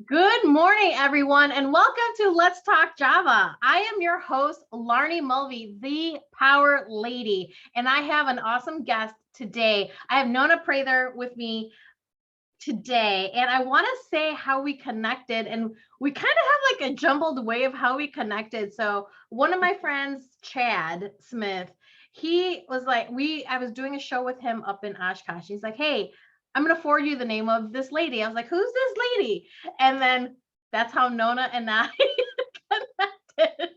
Good morning, everyone, and welcome to Let's Talk Java. I am your host, Laarni Mulvey, the Power Lady, and I have an awesome guest today. I have Nona Prather with me today, and I want to say how we connected, and we kind of have like a jumbled way of how we connected. So one of my friends, Chad Smith, he was like, I was doing a show with him up in Oshkosh. He's like, hey, I'm gonna forward you the name of this lady. I was like, who's this lady? And then that's how Nona and I connected.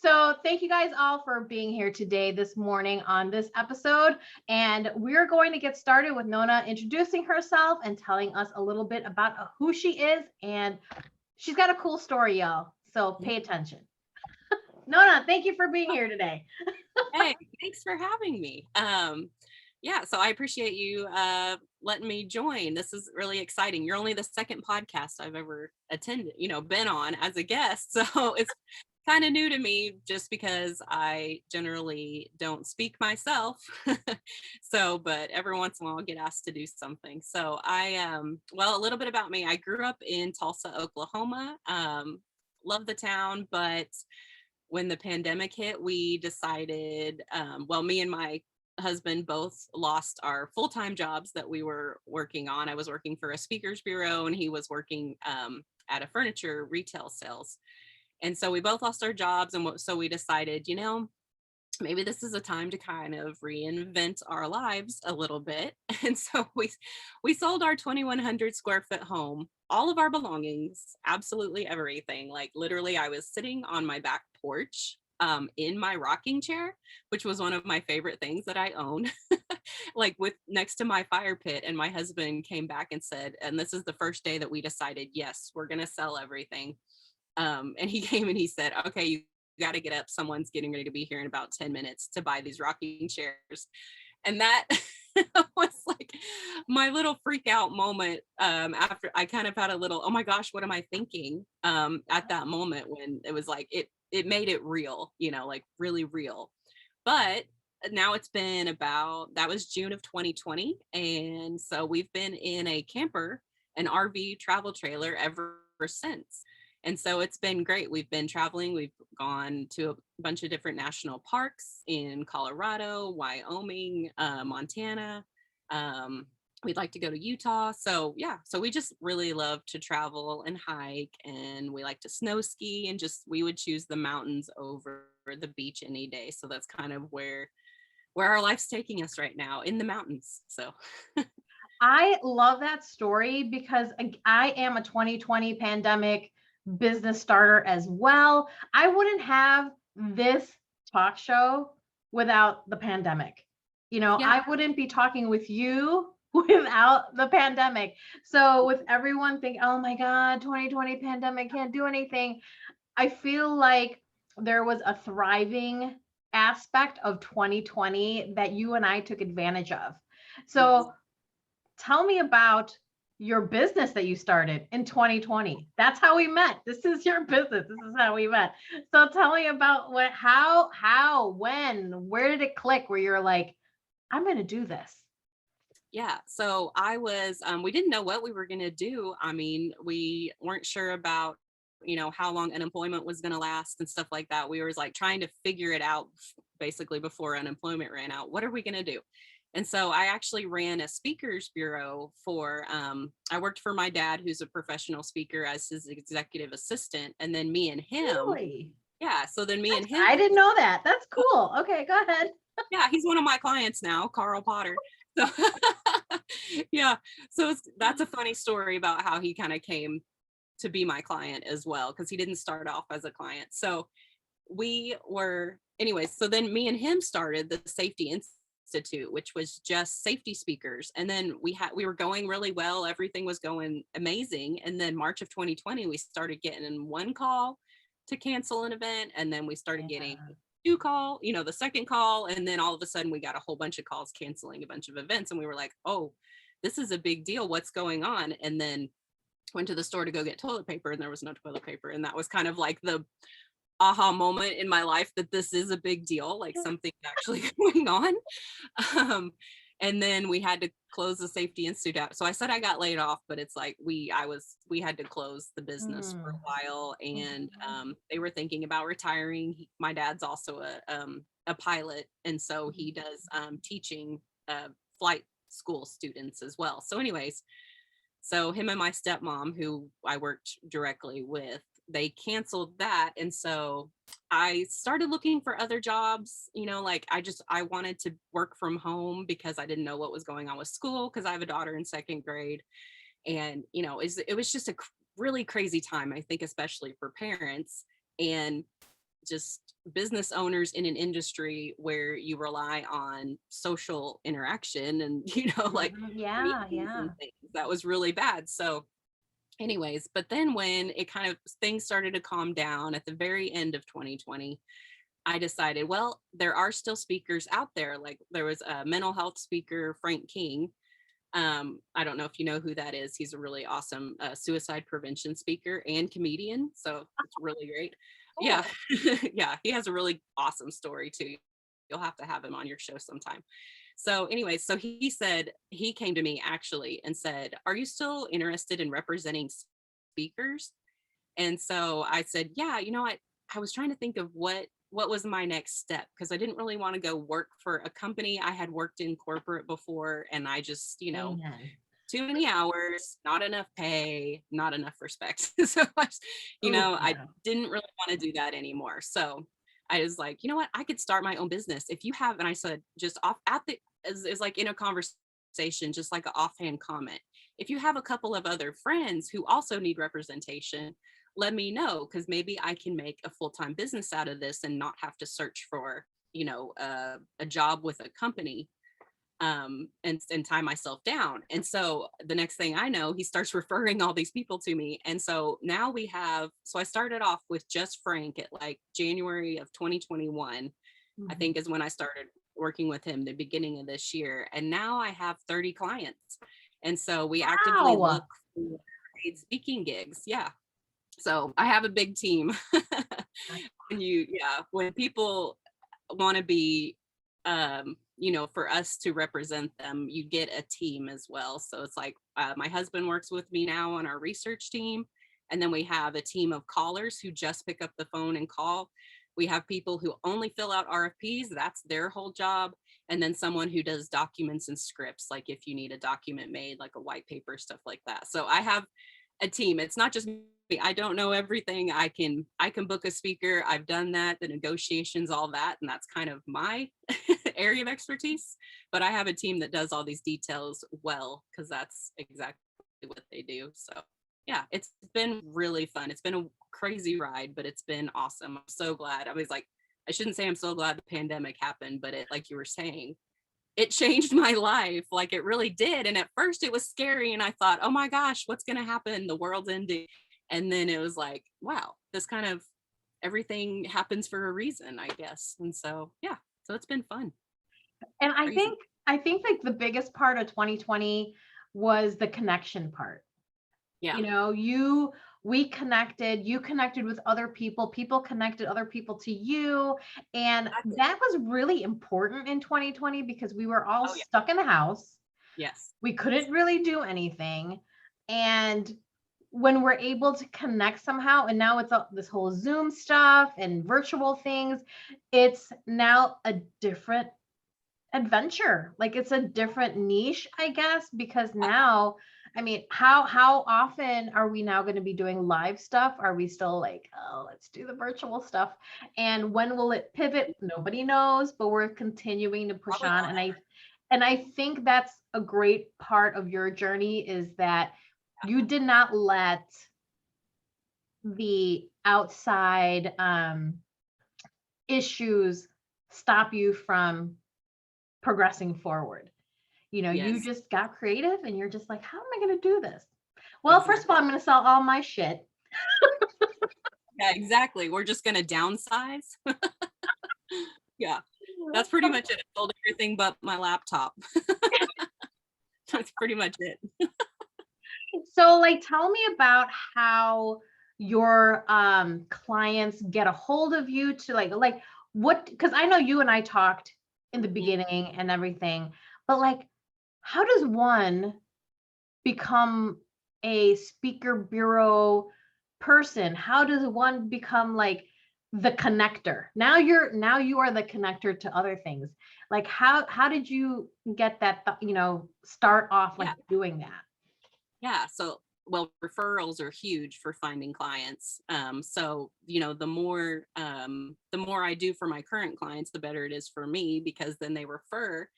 So thank you guys all for being here today, this morning on this episode. And we're going to get started with Nona introducing herself and telling us a little bit about who she is. And she's got a cool story, y'all. So pay attention. Nona, thank you for being here today. Hey, thanks for having me. Yeah, so I appreciate you letting me join. This is really exciting. You're only the second podcast I've ever attended, been on as a guest. So it's kind of new to me just because I generally don't speak myself. But every once in a while I'll get asked to do something. So well, a little bit about me. I grew up in Tulsa, Oklahoma. Love the town, but when the pandemic hit, we decided, me and my husband both lost our full-time jobs that we were working on. I was working for a speakers bureau and he was working at a furniture retail sales. And so we both lost our jobs. And so we decided, maybe this is a time to kind of reinvent our lives a little bit. And so we sold our 2,100 square foot home, all of our belongings, absolutely everything. Like literally, I was sitting on my back porch in my rocking chair, which was one of my favorite things that I own, like with next to my fire pit. And my husband came back and said, and this is the first day that we decided, yes, we're going to sell everything. And he came and he said, okay, you got to get up. Someone's getting ready to be here in about 10 minutes to buy these rocking chairs. And that was like my little freak out moment after I kind of had a little, oh my gosh, what am I thinking at that moment when it was like, it made it real, like really real. But now it's been that was June of 2020. And so we've been in a camper, an RV travel trailer ever since. And so it's been great. We've been traveling. We've gone to a bunch of different national parks in Colorado, Wyoming, Montana. We'd like to go to Utah. So yeah, so we just really love to travel and hike, and we like to snow ski, and we would choose the mountains over the beach any day. So that's kind of where our life's taking us right now, in the mountains. So I love that story because I am a 2020 pandemic business starter as well. I wouldn't have this talk show without the pandemic. yeah. I wouldn't be talking with you without the pandemic. So with everyone thinking, oh my God, 2020 pandemic can't do anything. I feel like there was a thriving aspect of 2020 that you and I took advantage of. Yes. So tell me about your business that you started in 2020. That's how we met. This is your business. This is how we met. So tell me about when, where did it click where you're like, I'm going to do this? Yeah. So I was, we didn't know what we were going to do. I mean, we weren't sure about, how long unemployment was going to last and stuff like that. We were like trying to figure it out basically before unemployment ran out. What are we going to do? And so I actually ran a speakers bureau I worked for my dad, who's a professional speaker, as his executive assistant. And then me and him, Really? yeah. So then me and him, I didn't know that. That's cool. Okay, go ahead. yeah, he's one of my clients now, Carl Potter. So yeah, so that's a funny story about how he kind of came to be my client as well, because he didn't start off as a client. So anyways, so then me and him started the Safety Institute, which was just safety speakers. And then we were going really well. Everything was going amazing. And then March of 2020, we started getting one call to cancel an event. And then we started getting two call, the second call. And then all of a sudden we got a whole bunch of calls canceling a bunch of events. And we were like, oh, this is a big deal. What's going on? And then went to the store to go get toilet paper, and there was no toilet paper. And that was kind of like the aha moment in my life that this is a big deal, like something actually going on. And then we had to close the Safety Institute out. So I said I got laid off, but it's like we had to close the business for a while, and they were thinking about retiring. My dad's also a pilot, and so he does teaching flight school students as well. So anyways, so him and my stepmom, who I worked directly with, they canceled that. And so I started looking for other jobs, like I wanted to work from home because I didn't know what was going on with school, because I have a daughter in second grade. And, it was just a really crazy time, I think, especially for parents and just business owners in an industry where you rely on social interaction and, like Yeah, meetings yeah. and things. That was really bad. So anyways, but then when it kind of things started to calm down at the very end of 2020, I decided, well, there are still speakers out there. Like there was a mental health speaker, Frank King. I don't know if you know who that is. He's a really awesome suicide prevention speaker and comedian. So it's really great. Yeah. Cool. Yeah. He has a really awesome story too. You'll have to have him on your show sometime. So anyway, so he came to me actually and said, are you still interested in representing speakers? And so I said, yeah, I was trying to think of what was my next step, because I didn't really want to go work for a company. I had worked in corporate before, and I just, Amen. too many hours, not enough pay, not enough respect. So Ooh, I yeah. didn't really want to do that anymore. So I was like, you know what, I could start my own business. If you have, and I said, just off at the, is like in a conversation, just like an offhand comment. If you have a couple of other friends who also need representation, let me know, because maybe I can make a full-time business out of this and not have to search for, a job with a company, and tie myself down. And so the next thing I know, he starts referring all these people to me. And so now so I started off with just Frank at like January of 2021, I Mhm. think is when I started working with him, the beginning of this year. And now I have 30 clients. And so we actively look Wow. for paid speaking gigs. Yeah. So I have a big team. When people want to be, for us to represent them, you get a team as well. So it's like my husband works with me now on our research team. And then we have a team of callers who just pick up the phone and call. We have people who only fill out RFPs. That's their whole job. And then someone who does documents and scripts, like if you need a document made, like a white paper, stuff like that. So I have a team. It's not just me. I don't know everything. I can book a speaker. I've done that, the negotiations, all that, and that's kind of my area of expertise. But I have a team that does all these details well, because that's exactly what they do. So yeah, it's been really fun. It's been a crazy ride, but it's been awesome. I'm so glad. I was like, I shouldn't say I'm so glad the pandemic happened, but it, like you were saying, it changed my life. Like it really did. And at first it was scary, and I thought, oh my gosh, what's going to happen? The world's ending. And then it was like, wow, this kind of everything happens for a reason, I guess. And so, yeah, so it's been fun. And Crazy. I think like the biggest part of 2020 was the connection part. Yeah. You connected with other people, people connected other people to you. And Exactly. that was really important in 2020 because we were all Oh, yeah. stuck in the house. Yes. We couldn't really do anything. And when we're able to connect somehow, and now it's this whole Zoom stuff and virtual things, it's now a different adventure. Like it's a different niche, I guess, because now, I mean, how often are we now going to be doing live stuff? Are we still like, oh, let's do the virtual stuff? And when will it pivot? Nobody knows, but we're continuing to push Probably on. not. And I think that's a great part of your journey, is that you did not let the outside issues stop you from progressing forward. You Yes, just got creative and you're just like, how am I going to do this? Well, first of all, exactly. I'm going to sell all my shit. Yeah, exactly. We're just going to downsize. Yeah, that's pretty much it. I sold everything but my laptop. That's pretty much it. So like, tell me about how your clients get a hold of you to like what, because I know you and I talked in the Mhm. beginning and everything, But like, how does one become a speaker bureau person? How does one become like the connector? Now you are the connector to other things. Like how did you get that start off like Yeah. doing that? Yeah. So, well, referrals are huge for finding clients. So, the more I do for my current clients, the better it is for me, because then they refer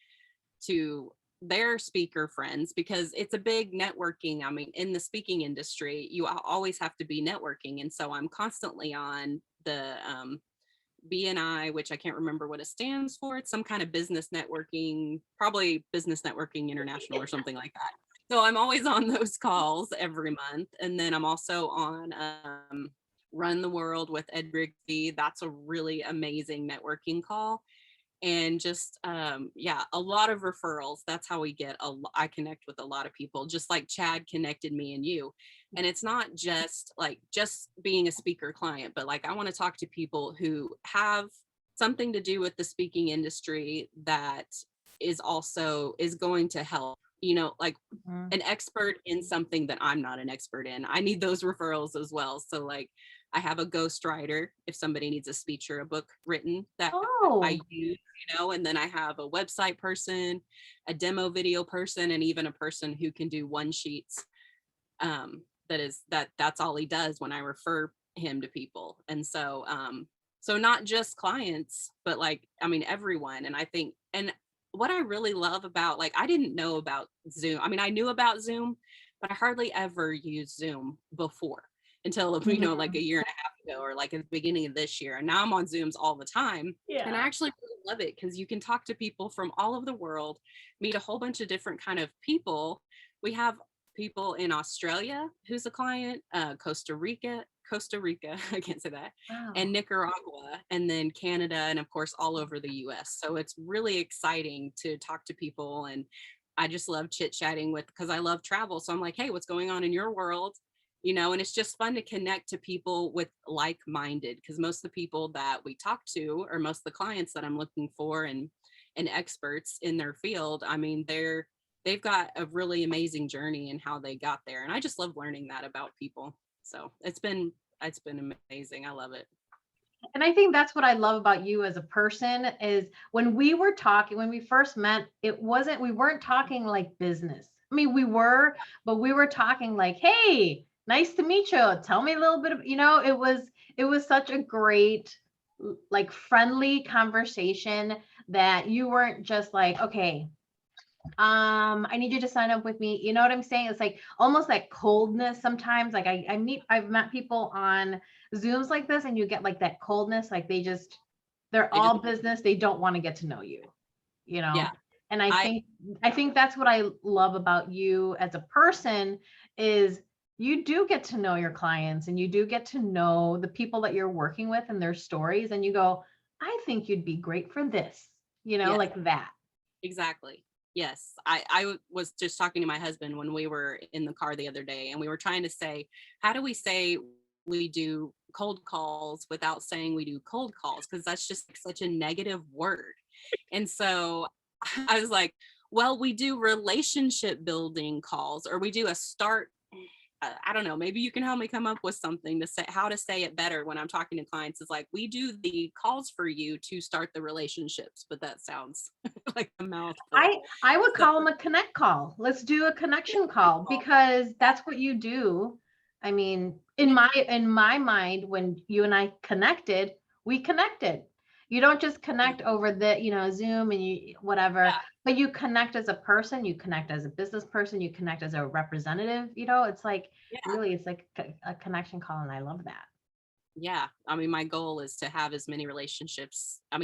to their speaker friends, because it's a big networking. I mean, in the speaking industry, you always have to be networking. And so I'm constantly on the BNI, which I can't remember what it stands for. It's some kind of business networking, probably Business Networking International or something like that. So I'm always on those calls every month. And then I'm also on Run the World with Ed Grigsby. That's a really amazing networking call. And just a lot of referrals. That's how we get I connect with a lot of people, just like Chad connected me and you. And it's not just being a speaker client, but like I want to talk to people who have something to do with the speaking industry that is going to help, like Mhm. an expert in something that I'm not an expert in. I need those referrals as well. So like I have a ghostwriter if somebody needs a speech or a book written that I Oh, use, and then I have a website person, a demo video person, and even a person who can do one sheets. That's all he does when I refer him to people. And so not just clients, but like, I mean, everyone. And I think, and what I really love about, like, I didn't know about Zoom. I mean, I knew about Zoom, but I hardly ever used Zoom before until, like mhm. a year and a half ago, or like at the beginning of this year. And now I'm on Zooms all the time. And I Yeah. actually really love it because you can talk to people from all over the world, meet a whole bunch of different kind of people. We have people in Australia who's a client, Costa Rica, I can't say that, and Wow. Nicaragua, and then Canada, and of course all over the US. So it's really exciting to talk to people, and I just love chit chatting because I love travel. So I'm like, hey, what's going on in your world? And it's just fun to connect to people with like-minded, because most of the people that we talk to, or most of the clients that I'm looking for, and experts in their field, I mean, they've got a really amazing journey in how they got there. And I just love learning that about people. So it's been amazing. I love it. And I think that's what I love about you as a person is when we first met, we weren't talking like business. I mean, we were, but we were talking like, hey, nice to meet you. Tell me a little bit of, it was such a great, like friendly conversation that you weren't just like, okay, I need you to sign up with me. You know what I'm saying? It's like almost that coldness sometimes. Like I've met people on Zooms like this, and you get like that coldness, like they're They just, all business. They don't want to get to know you, you yeah, know? And I I, think I think that's what I love about you as a person is you do get to know your clients and you do get to know the people that you're working with and their stories, and you go, I think you'd be great for this, yes, like that. exactly. Yes. I was just talking to my husband when we were in the car the other day, and we were trying to say, how do we say we do cold calls without saying we do cold calls? Because that's just like such a negative word. And so I was like, well, we do relationship building calls, or we do a start. I don't know, maybe you can help me come up with something to say, how to say it better when I'm talking to clients. Is like, we do the calls for you to start the relationships, but that sounds like a mouthful. I would So, call them a connect call. Let's do a connection call because that's what you do. I mean, in my mind, when you and I connected, we connected. You don't just connect over the, Zoom and you whatever, yeah, but you connect as a person, you connect as a business person, you connect as a representative, it's like yeah, really it's like a connection call and I love that. yeah. I mean, my goal is to have as many relationships. I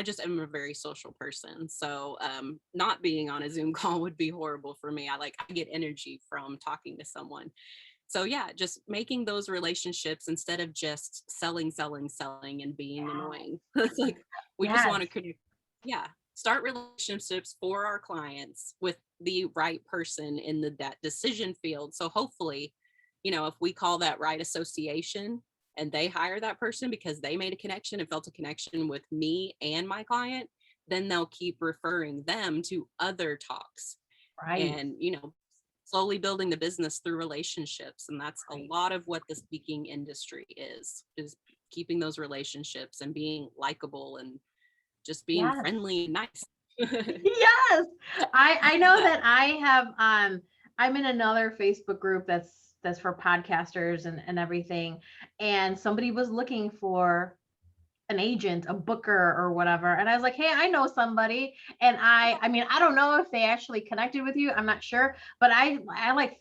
just am a very social person. So not being on a Zoom call would be horrible for me. I get energy from talking to someone. So yeah, just making those relationships instead of just selling and being annoying. It's like we just want to Yes. connect. Yeah, start relationships for our clients with the right person in that decision field. So hopefully, if we call that right association and they hire that person because they made a connection and felt a connection with me and my client, then they'll keep referring them to other talks, Right. and slowly building the business through relationships. And that's a Right. lot of what the speaking industry is keeping those relationships and being likable and just being Yes. friendly and nice. Yes. I know that I have I'm in another Facebook group that's for podcasters and everything. And somebody was looking for an agent, a booker or whatever. And I was like, hey, I know somebody. And I mean, I don't know if they actually connected with you. I'm not sure, but I like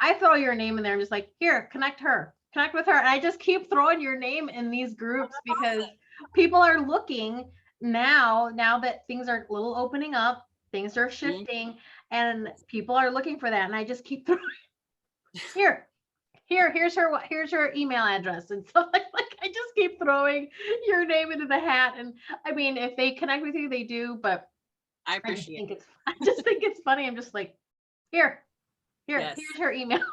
I throw your name in there. I'm just like, here, connect with her. And I just keep throwing your name in these groups because people are looking now that things are a little opening up, things are Mhm. shifting, and people are looking for that. And I just keep throwing here, here's her email address and stuff like I just keep throwing your name into the hat. And I mean, if they connect with you, they do, but I appreciate I just think it's funny. I'm just like, here, Yes, here's her email.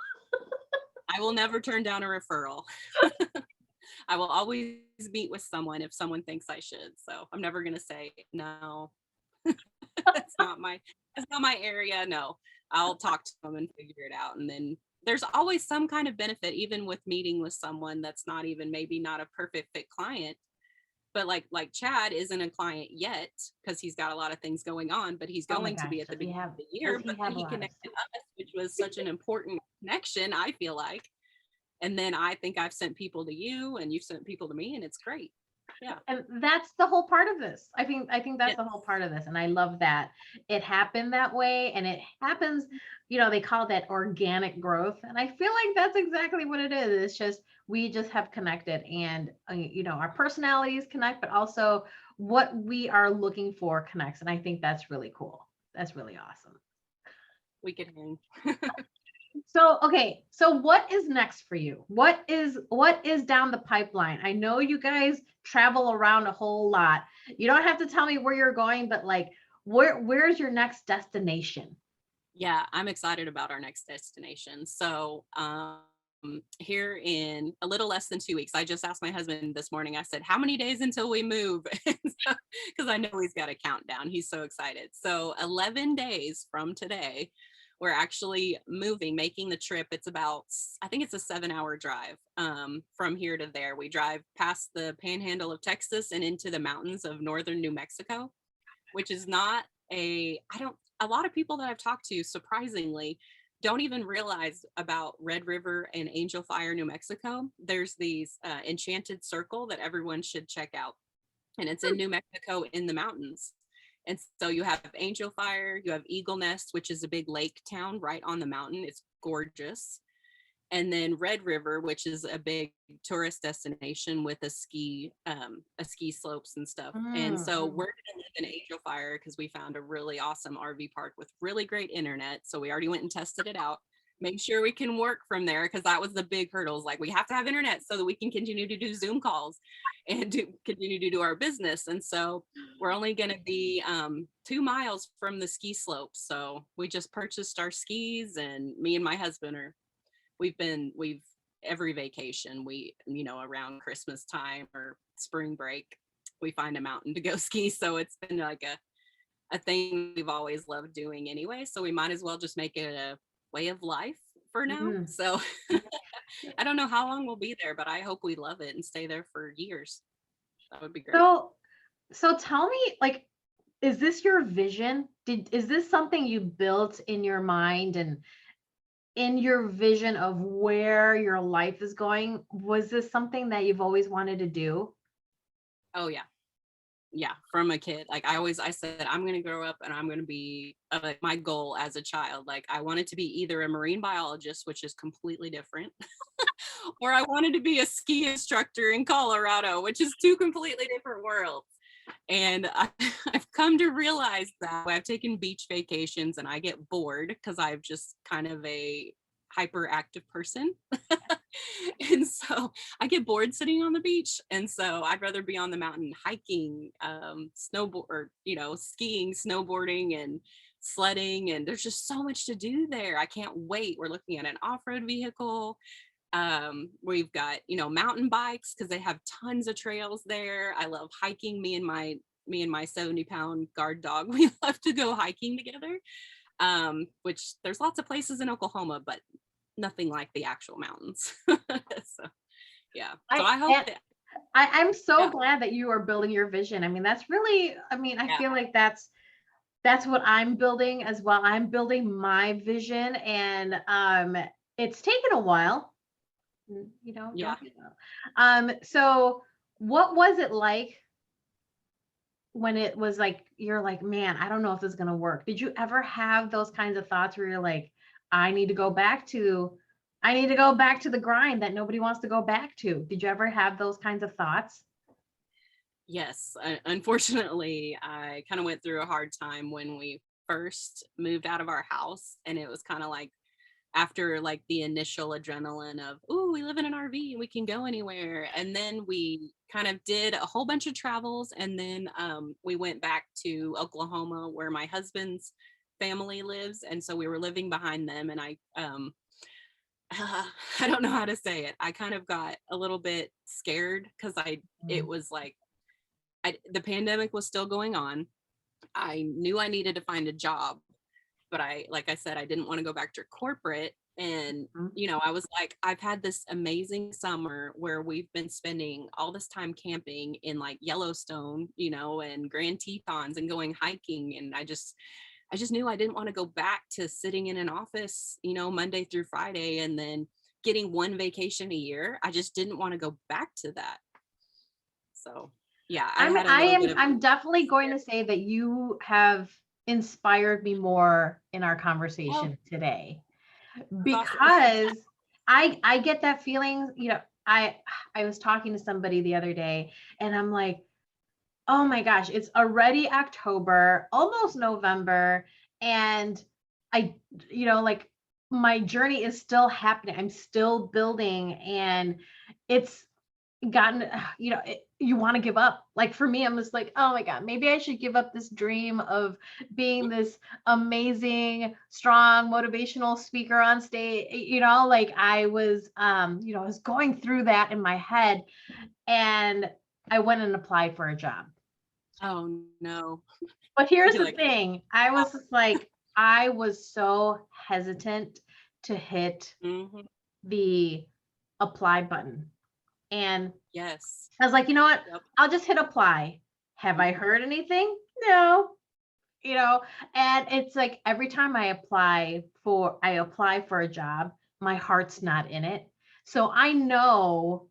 I will never turn down a referral. I will always meet with someone if someone thinks I should. So I'm never going to say no. That's not my area. No, I'll talk to them and figure it out. And then there's always some kind of benefit, even with meeting with someone that's not even maybe not a perfect fit client. But like Chad isn't a client yet because he's got a lot of things going on, but he's Oh my going to gosh, be at the beginning of the does year. he But then have a he lot of connected us, which was such an important connection, I feel like. And then I think I've sent people to you and you've sent people to me, and it's great. Yeah. and that's the whole part of this. I think that's Yeah. the whole part of this. And I love that it happened that way. And it happens, they call that organic growth. And I feel like that's exactly what it is. It's just we just have connected, and our personalities connect, but also what we are looking for connects. And I think that's really cool. That's really awesome. We could hang. So, okay. So what is next for you? What is down the pipeline? I know you guys travel around a whole lot. You don't have to tell me where you're going, but like where's your next destination? Yeah, I'm excited about our next destination. So, here in a little less than 2 weeks, I just asked my husband this morning. I said, "How many days until we move?" Because I know he's got a countdown. He's so excited. So, 11 days from today, we're actually moving, making the trip. It's about, I think it's a 7-hour drive from here to there. We drive past the panhandle of Texas and into the mountains of northern New Mexico, which is not a lot of people that I've talked to, surprisingly, don't even realize about Red River and Angel Fire, New Mexico. There's these enchanted circle that everyone should check out. And it's in New Mexico in the mountains. And so you have Angel Fire, you have Eagle Nest, which is a big lake town right on the mountain. It's gorgeous. And then Red River, which is a big tourist destination with a ski slopes and stuff. And so Mm-hmm. we're gonna live in Angel Fire because we found a really awesome RV park with really great internet. So we already went and tested it out. Make sure we can work from there because that was the big hurdles. Like we have to have internet so that we can continue to do Zoom calls and continue to do our business. And so we're only going to be 2 miles from the ski slopes. So we just purchased our skis, and me and my husband are we've every vacation around Christmas time or spring break, we find a mountain to go ski. So it's been like a thing we've always loved doing anyway, so we might as well just make it a way of life for now. Mm-hmm. So I don't know how long we'll be there, but I hope we love it and stay there for years. That would be great. So tell me, like, is this your vision? Is this something you built in your mind and in your vision of where your life is going? Was this something that you've always wanted to do? Oh yeah, from a kid. Like I said I'm going to grow up and I'm going to be like my goal as a child, like I wanted to be either a marine biologist, which is completely different, or I wanted to be a ski instructor in Colorado, which is two completely different worlds. And I've come to realize that I've taken beach vacations and I get bored because I'm just kind of a hyperactive person. And so I get bored sitting on the beach. And so I'd rather be on the mountain hiking, snowboard, or, skiing, snowboarding, and sledding. And there's just so much to do there. I can't wait. We're looking at an off-road vehicle. We've got mountain bikes because they have tons of trails there. I love hiking. Me and my me and my 70-pound guard dog, we love to go hiking together. Which there's lots of places in Oklahoma, but nothing like the actual mountains. So yeah. So I hope that I'm so yeah, glad that you are building your vision. I mean, that's really, I mean, I yeah, feel like that's what I'm building as well. I'm building my vision, and it's taken a while, yeah. don't give up. So what was it like when it was like you're like, man, I don't know if this is gonna work? Did you ever have those kinds of thoughts where you're like, I need to go back to I need to go back to the grind that nobody wants to go back to? Did you ever have those kinds of thoughts? Yes. Unfortunately, I kind of went through a hard time when we first moved out of our house, and it was kind of like after like the initial adrenaline of, oh, we live in an RV and we can go anywhere. And then we kind of did a whole bunch of travels. And then we went back to Oklahoma where my husband's family lives. And so we were living behind them. And I don't know how to say it. I kind of got a little bit scared because it Mm. was like, the pandemic was still going on. I knew I needed to find a job, but like I said, I didn't want to go back to corporate. And, Mhm. I was like, I've had this amazing summer where we've been spending all this time camping in like Yellowstone, and Grand Tetons and going hiking. And I just knew I didn't want to go back to sitting in an office, Monday through Friday and then getting one vacation a year. I just didn't want to go back to that. So yeah, I had a little bit of I'm definitely going to say that you have inspired me more in our oh, conversation today, that's awesome. because I get that feeling, I was talking to somebody the other day, and I'm like, oh my gosh, it's already October, almost November, and I, like, my journey is still happening. I'm still building, and it's gotten, you want to give up. Like for me, I'm just like, oh my God, maybe I should give up this dream of being this amazing, strong, motivational speaker on stage. Like I was going through that in my head, and I went and applied for a job. Oh no. But here's You're the like, thing. I was just like, I was so hesitant to hit mhm, the apply button. And yes. I was like, you know what? Yep. I'll just hit apply. Have I heard anything? No. You know, and it's like every time I apply for a job, my heart's not in it. So I know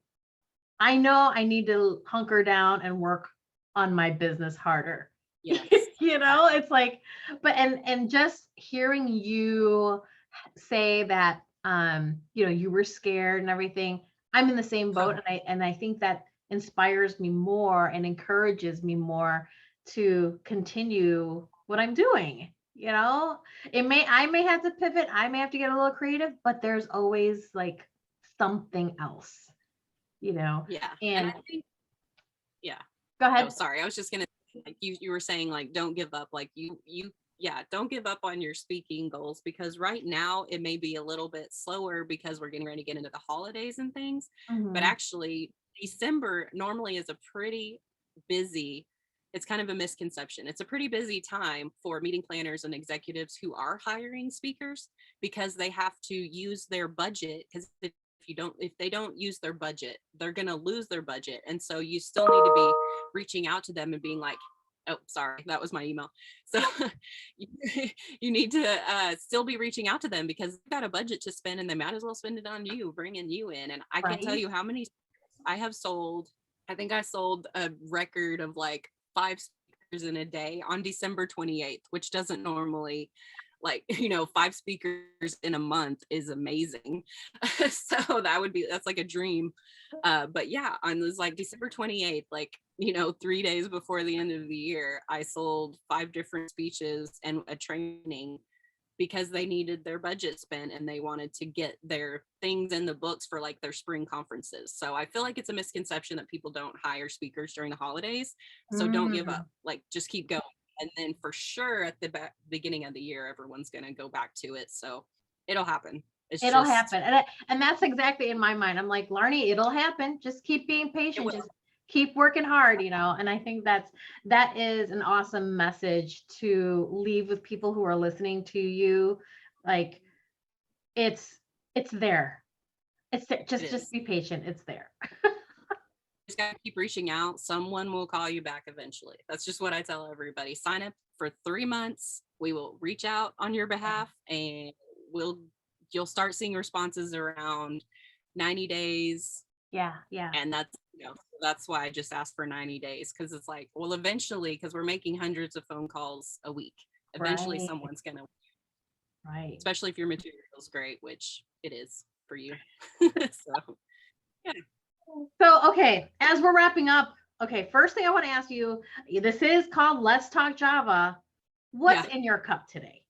I need to hunker down and work on my business harder. Yes. It's like, but and just hearing you say that, you were scared and everything. I'm in the same boat, and I think that inspires me more and encourages me more to continue what I'm doing. I may have to pivot, I may have to get a little creative, but there's always like something else, Yeah. And I and think, yeah. go Oh, ahead. sorry. I was just gonna like you were saying like don't give up. Like you yeah, don't give up on your speaking goals because right now it may be a little bit slower because we're getting ready to get into the holidays and things. But Mhm. actually December normally is a pretty busy, it's kind of a misconception. It's a pretty busy time for meeting planners and executives who are hiring speakers because they have to use their budget because if they don't use their budget, they're going to lose their budget. And so you still need to be reaching out to them and being like, oh, sorry, that was my email. So you, you need to still be reaching out to them because they've got a budget to spend and they might as well spend it on you, bringing you in. And I can't tell Right. you how many I have sold. I think I sold a record of like 5 speakers in a day on December 28th, which doesn't normally, like, 5 speakers in a month is amazing. So that's like a dream. But yeah, on this like December 28th, like, 3 days before the end of the year, I sold 5 different speeches and a training because they needed their budget spent and they wanted to get their things in the books for like their spring conferences. So I feel like it's a misconception that people don't hire speakers during the holidays. So don't give Mm. up. Like just keep going. And then for sure at the beginning of the year, everyone's going to go back to it. So it'll happen. It's It'll just, happen. And that's exactly in my mind. I'm like, Laarni, it'll happen. Just keep being it patient. will. Just keep working hard, and I think that is an awesome message to leave with people who are listening to you. Like, it's there. It's there. Just be patient. It's there. Just gotta keep reaching out. Someone will call you back eventually. That's just what I tell everybody. Sign up for 3 months. We will reach out on your behalf, and you'll start seeing responses around 90 days. Yeah. And that's why I just asked for 90 days, because it's like, well, eventually, because we're making hundreds of phone calls a week, eventually Right. someone's gonna, Right. especially if your material is great, which it is for you. So yeah. So, okay, as we're wrapping up, okay, first thing I want to ask you, this is called Let's Talk Java. What's in your cup today?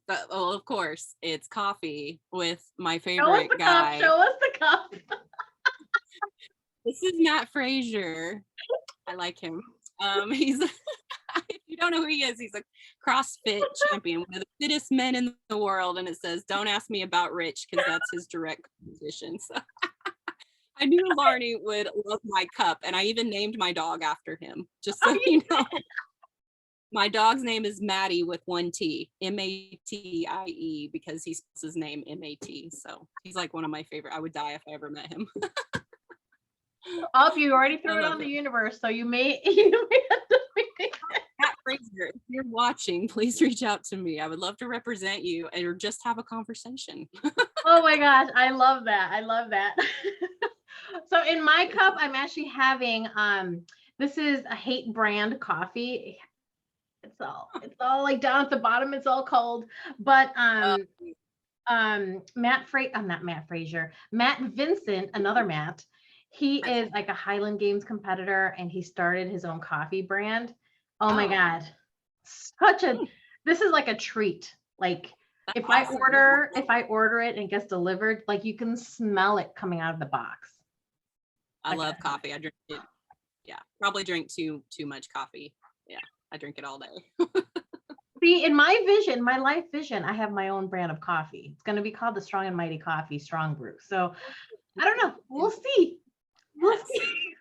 Well, of course, it's coffee with my Show us favorite the guy. cup. Show us the cup. This is Matt Frazier. I like him. He's if you don't know who he is, he's a CrossFit champion, one of the fittest men in the world, and it says, "Don't ask me about Rich," because that's his direct competition. So I knew Laarni would love my cup, and I even named my dog after him, just so you know. My dog's name is Matty with 1 T, Matie, because he spells his name M-A-T. So he's like one of my favorite. I would die if I ever met him. Oh, you already threw it on the universe, so you may have to Matt Frazier, if you're watching, please reach out to me. I would love to represent you or just have a conversation. Oh my gosh, I love that. I love that. So in my cup, I'm actually having this is a Hate brand coffee. It's all like down at the bottom, it's all cold. But Matt Vincent, another Matt, he is like a Highland Games competitor, and he started his own coffee brand. Oh my God. This is like a treat. Like, if I order it and it gets delivered, like, you can smell it coming out of the box. I love coffee. I drink it. Yeah, probably drink too much coffee. Yeah, I drink it all day. See, in my life vision, I have my own brand of coffee. It's going to be called the Strong and Mighty Coffee Strong Brew. So I don't know. We'll see. We'll see.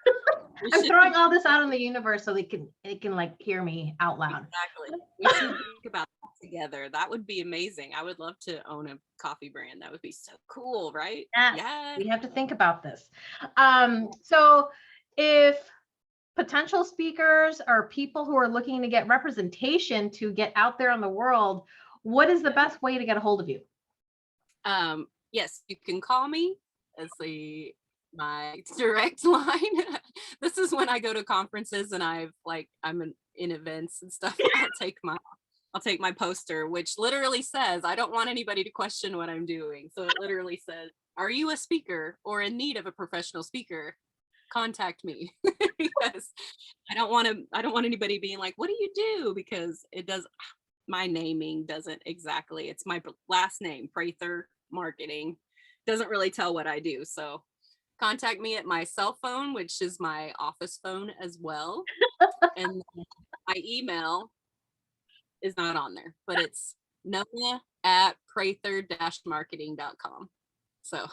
I'm throwing all this out in the universe so it can like hear me out loud. Exactly. We should think about that together. That would be amazing. I would love to own a coffee brand. That would be so cool, right? Yeah. We have to think about this. So if potential speakers or people who are looking to get representation to get out there in the world, what is the best way to get a hold of you? Yes, you can call me. Let's see, my direct line. This is when I go to conferences and I'm in events and stuff. I'll take my poster, which literally says, I don't want anybody to question what I'm doing. So it literally says, are you a speaker or in need of a professional speaker? Contact me. Because I don't want anybody being like, what do you do? Because my naming doesn't exactly, it's my last name, Prather Marketing, doesn't really tell what I do. So contact me at my cell phone, which is my office phone as well. And my email is not on there, but it's nona@prather-marketing.com. So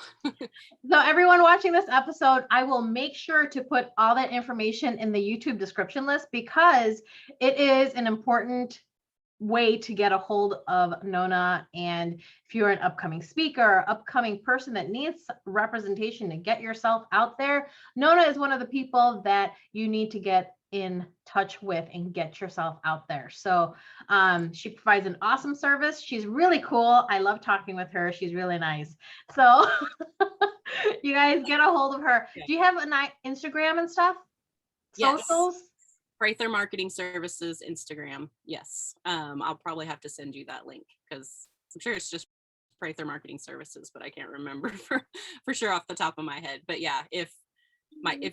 everyone watching this episode, I will make sure to put all that information in the YouTube description list, because it is an important way to get a hold of Nona. And if you're an upcoming speaker, upcoming person that needs representation to get yourself out there, Nona is one of the people that you need to get in touch with and get yourself out there. So she provides an awesome service. She's really cool. I love talking with her. She's really nice. So you guys get a hold of her. Yeah. Do you have an Instagram and stuff? Yes. Socials? Prather Marketing Services Instagram. Yes. I'll probably have to send you that link, because I'm sure it's just Prather Marketing Services, but I can't remember for sure off the top of my head. But yeah, if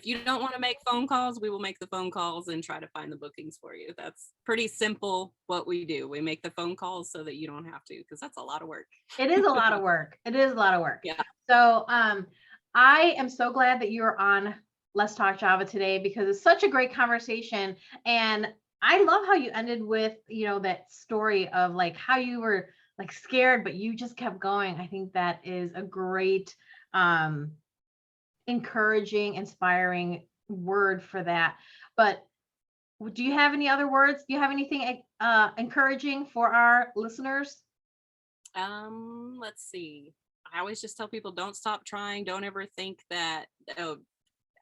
you don't want to make phone calls, we will make the phone calls and try to find the bookings for you. That's pretty simple what we do. We make the phone calls so that you don't have to, because that's a lot of work. It is a lot of work. It is a lot of work. Yeah. So I am so glad that you're on Let's Talk Java today, because it's such a great conversation. And I love how you ended with, that story of like how you were like scared, but you just kept going. I think that is a great, encouraging, inspiring word for that. But do you have any other words? Do you have anything encouraging for our listeners? Let's see. I always just tell people, don't stop trying. Don't ever think that, oh,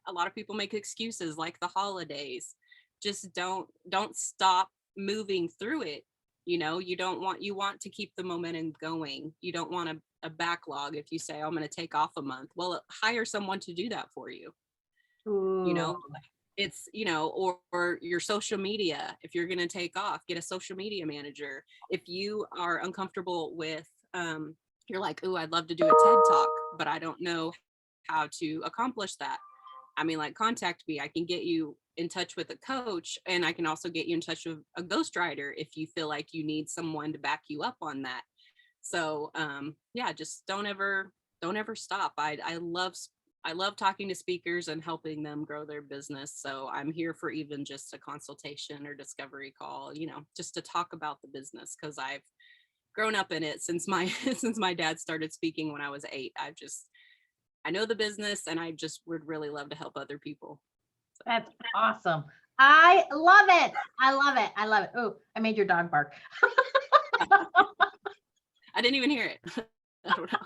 a lot of people make excuses like the holidays. Just don't stop moving through it. You want to keep the momentum going. You don't want a backlog. If you say, I'm going to take off a month, well, hire someone to do that for you. Ooh. It's, or your social media. If you're going to take off, get a social media manager. If you are uncomfortable with, you're like, oh, I'd love to do a TED talk, but I don't know how to accomplish that. I mean, like, contact me. I can get you in touch with a coach, and I can also get you in touch with a ghostwriter if you feel like you need someone to back you up on that. So yeah, just don't ever stop. I love talking to speakers and helping them grow their business. So I'm here for even just a consultation or discovery call, just to talk about the business, because I've grown up in it since my since my dad started speaking when I was 8. I know the business, and I just would really love to help other people. So. That's awesome. I love it. I love it. I love it. Oh, I made your dog bark. I didn't even hear it. I don't know.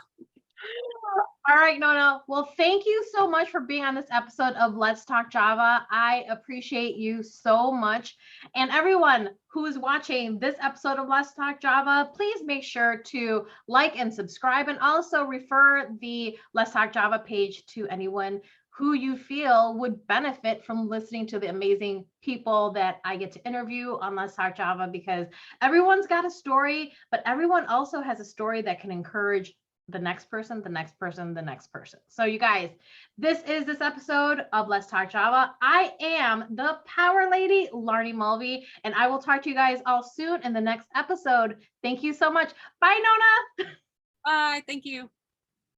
All right, Nona. Well, thank you so much for being on this episode of Let's Talk Java. I appreciate you so much. And everyone who is watching this episode of Let's Talk Java, please make sure to like and subscribe, and also refer the Let's Talk Java page to anyone who you feel would benefit from listening to the amazing people that I get to interview on Let's Talk Java, because everyone's got a story, but everyone also has a story that can encourage the next person, the next person, the next person. So you guys, this is this episode of Let's Talk Java. I am the Power Lady, Laarni Mulvey, and I will talk to you guys all soon in the next episode. Thank you so much. Bye, Nona. Bye. Thank you.